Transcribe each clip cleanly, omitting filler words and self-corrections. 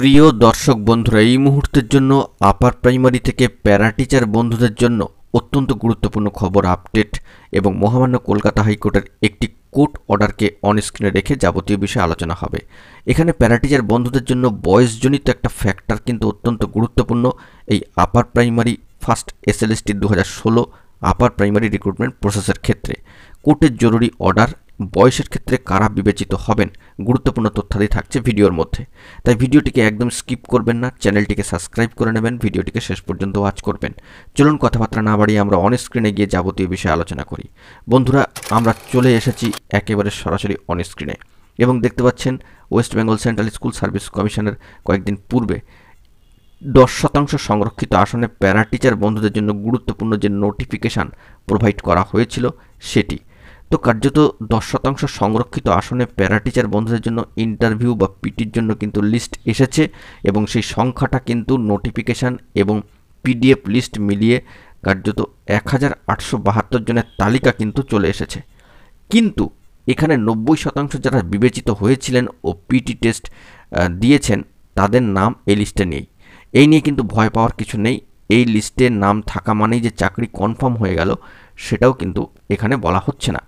প্রিয় দর্শক বন্ধুরা, এই মুহূর্তের জন্য আপার প্রাইমারি থেকে প্যারা টিচার বন্ধুদের জন্য অত্যন্ত গুরুত্বপূর্ণ খবর আপডেট এবং মহামান্য কলকাতা হাইকোর্টের একটি কোর্ট অর্ডারকে অন স্ক্রিনে রেখে যাবতীয় বিষয়ে আলোচনা হবে। এখানে প্যারা টিচার বন্ধুদের জন্য বয়সজনিত একটা ফ্যাক্টর কিন্তু অত্যন্ত গুরুত্বপূর্ণ। এই upper primary first SLST 2016 upper primary recruitment প্রসেসের ক্ষেত্রে কোর্টের জরুরি অর্ডার বয়সের ক্ষেত্রে কারা বিবেচিত হবেন, গুরুত্বপূর্ণ তথ্যাদি থাকছে ভিডিওর মধ্যে। তাই ভিডিওটিকে একদম স্কিপ করবেন না, চ্যানেলটিকে সাবস্ক্রাইব করে নেবেন, ভিডিওটিকে শেষ পর্যন্ত ওয়াচ করবেন। চলুন কথাবার্তা না বাড়িয়ে আমরা অন স্ক্রিনে গিয়ে যাবতীয় বিষয়ে আলোচনা করি। বন্ধুরা, আমরা চলে এসেছি একেবারে সরাসরি অন স্ক্রিনে এবং দেখতে পাচ্ছেন West Bengal central school service কমিশনের কয়েকদিন পূর্বে 10% সংরক্ষিত আসনে প্যারা টিচার বন্ধুদের জন্য গুরুত্বপূর্ণ যে নোটিফিকেশান প্রোভাইড করা হয়েছিল সেটি তো কার্যত 10% সংরক্ষিত আসনে প্যারা টিচার বন্ধুদের জন্য ইন্টারভিউ বা পিটির জন্য কিন্তু লিস্ট এসেছে এবং সেই সংখ্যাটা কিন্তু নোটিফিকেশান এবং পিডিএফ লিস্ট মিলিয়ে কার্যত 1872 জনের তালিকা কিন্তু চলে এসেছে। কিন্তু এখানে 90% যারা বিবেচিত হয়েছিলেন ও পিটি টেস্ট দিয়েছেন তাদের নাম এই লিস্টে নেই। এই নিয়ে কিন্তু ভয় পাওয়ার কিছু নেই। এই লিস্টে নাম থাকা মানেই যে চাকরি কনফার্ম হয়ে গেল সেটাও কিন্তু এখানে বলা হচ্ছে না।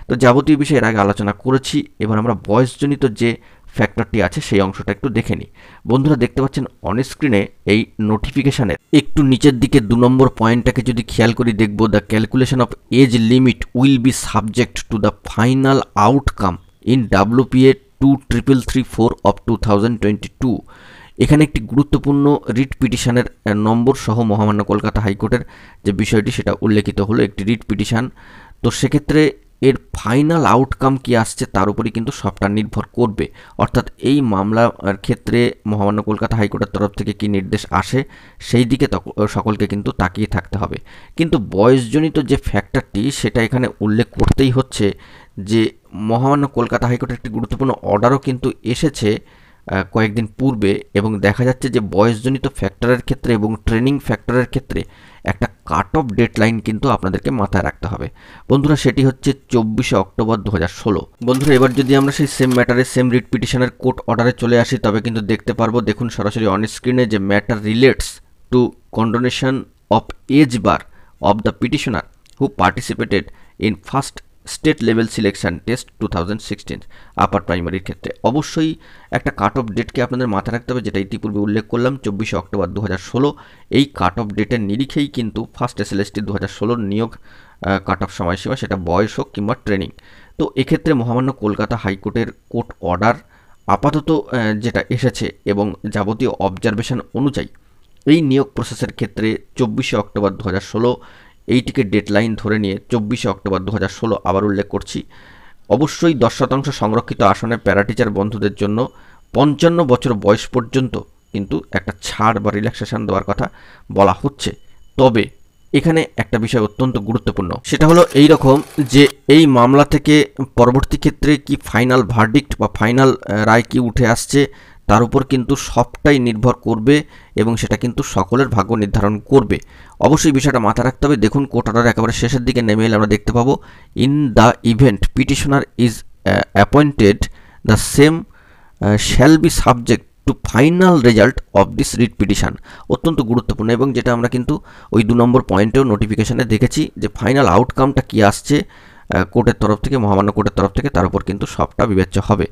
তো যাবতীয় বিষয়ে এর আগে আলোচনা করেছি। এবার আমরা বয়সজনিত যে ফ্যাক্টরটি আছে সেই অংশটা একটু দেখে নিই। বন্ধুরা, দেখতে পাচ্ছেন অন স্ক্রিনে এই নোটিফিকেশানের একটু নিচের দিকে 2 নম্বর পয়েন্টটাকে যদি খেয়াল করি দেখব, the calculation of age limit will be subject to the final outcome in WPA 2334 অফ 2022। এখানে একটি গুরুত্বপূর্ণ রিট পিটিশনের নম্বর সহ মহামান্য কলকাতা হাইকোর্টের যে বিষয়টি সেটা উল্লেখিত হলো, একটি রিট পিটিশন। তো সেক্ষেত্রে এর ফাইনাল আউটকাম কি আসছে তার উপরই কিন্তু সবটা নির্ভর করবে। অর্থাৎ এই মামলার ক্ষেত্রে মহামান্য কলকাতা হাইকোর্টের তরফ থেকে কি নির্দেশ আসে সেই দিকে সকলকে কিন্তু তাকিয়ে থাকতে হবে। কিন্তু বয়সজনিত যে ফ্যাক্টরটি সেটা এখানে উল্লেখ করতেই হচ্ছে যে মহামান্য কলকাতা হাইকোর্টের একটি গুরুত্বপূর্ণ অর্ডারও কিন্তু এসেছে কয়েকদিন পূর্বে এবং দেখা যাচ্ছে যে বয়সজনিত ফ্যাক্টরের ক্ষেত্রে এবং ট্রেনিং ফ্যাক্টরের ক্ষেত্রে একটা কাট অফ ডেডলাইন কিন্তু আপনাদেরকে মাথায় রাখতে হবে। বন্ধুরা, সেটি হচ্ছে 24 অক্টোবর 2016। বন্ধুরা, এবার যদি আমরা সেই সেম ম্যাটারে সেম রিট পিটিশনের কোর্ট অর্ডারে চলে আসি তবে কিন্তু দেখতে পারবো, দেখুন সরাসরি অন স্ক্রিনে, যে matter relates to condonation of age bar of the petitioner who participated in first state level selection test 2016 upper প্রাইমারির ক্ষেত্রে অবশ্যই একটা কাট অফ ডেটকে আপনাদের মাথায় রাখতে হবে, যেটা ইতিপূর্বে উল্লেখ করলাম 24 অক্টোবর 2016। এই কাট অফ ডেটের নিরিখেই কিন্তু ফার্স্ট এসএলএসটি 2016 নিয়োগ কাট অফ সময়সীমা, সেটা বয়স হোক কিংবা ট্রেনিং। তো এক্ষেত্রে মহামান্য কলকাতা হাইকোর্টের কোর্ট অর্ডার আপাতত যেটা এসেছে এবং যাবতীয় অবজারভেশন অনুযায়ী এই নিয়োগ প্রসেসের ক্ষেত্রে 24 অক্টোবর 2016 এইটিকে ডেডলাইন ধরে নিয়ে 24 অক্টোবর 2016 আবার উল্লেখ করছি। অবশ্যই 10% সংরক্ষিত আসনে প্যারা টিচার বন্ধুদের জন্য 55 বছর বয়স পর্যন্ত কিন্তু একটা ছাড় বা রিল্যাক্সেশন দেওয়ার কথা বলা হচ্ছে। তবে এখানে একটা বিষয় অত্যন্ত গুরুত্বপূর্ণ, সেটা হলো এই রকম যে এই মামলা থেকে পরবর্তী ক্ষেত্রে কি ফাইনাল ভার্ডিক্ট বা ফাইনাল রায় কি উঠে আসছে তার উপর কিন্তু সবটাই নির্ভর করবে এবং সেটা কিন্তু সকলের ভাগ্য নির্ধারণ করবে। অবশ্যই বিষয়টা মাথায় রাখতে হবে। দেখুন, কোর্ট অর্ডার একেবারে শেষের দিকে নেমে এলে আমরা দেখতে পাবো, in the event petitioner is appointed the same shall be subject two final result of this writ petition. অত্যন্ত গুরুত্বপূর্ণ এবং যেটা আমরা কিন্তু ওই 2 নম্বর পয়েন্টেও নোটিফিকেশানে দেখেছি যে ফাইনাল আউটকামটা কী আসছে কোর্টের তরফ থেকে, মহামান্য কোর্টের তরফ থেকে, তার উপর কিন্তু সবটা বিবেচ্য হবে।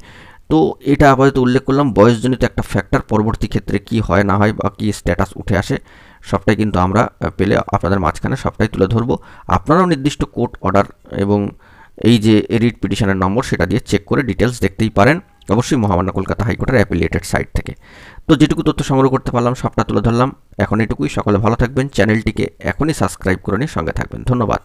তো এটা আপাতত উল্লেখ করলাম, বয়সজনিত একটা ফ্যাক্টর, পরবর্তী ক্ষেত্রে কি হয় না হয় বা কী স্ট্যাটাস উঠে আসে সবটাই কিন্তু আমরা পেলে আপনাদের মাঝখানে সবটাই তুলে ধরবো। আপনারাও নির্দিষ্ট কোর্ট অর্ডার এবং এই যে রিট পিটিশনের নম্বর সেটা দিয়ে চেক করে ডিটেলস দেখতেই পারেন, অবশ্যই মহামান্য কলকাতা হাইকোর্টের অ্যাপিলিয়েটেড সাইট থেকে। তো যেটুকু তথ্য সংগ্রহ করতে পারলাম সবটা তুলে ধরলাম। এখন এটুকুই, সকলে ভালো থাকবেন, চ্যানেলটিকে এখনই সাবস্ক্রাইব করে নিয়ে সঙ্গে থাকবেন। ধন্যবাদ।